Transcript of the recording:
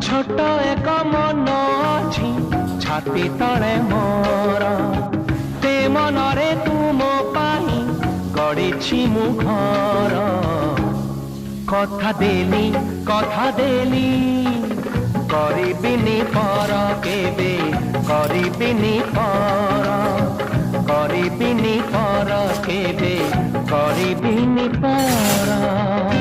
छोट एक मन अछि छाती तले मोर ते मनरे तू मो पाई गढ़ी मु घर कथा देली करिबिनी पर केबे करिबिनी पर केबे करिबिनी पर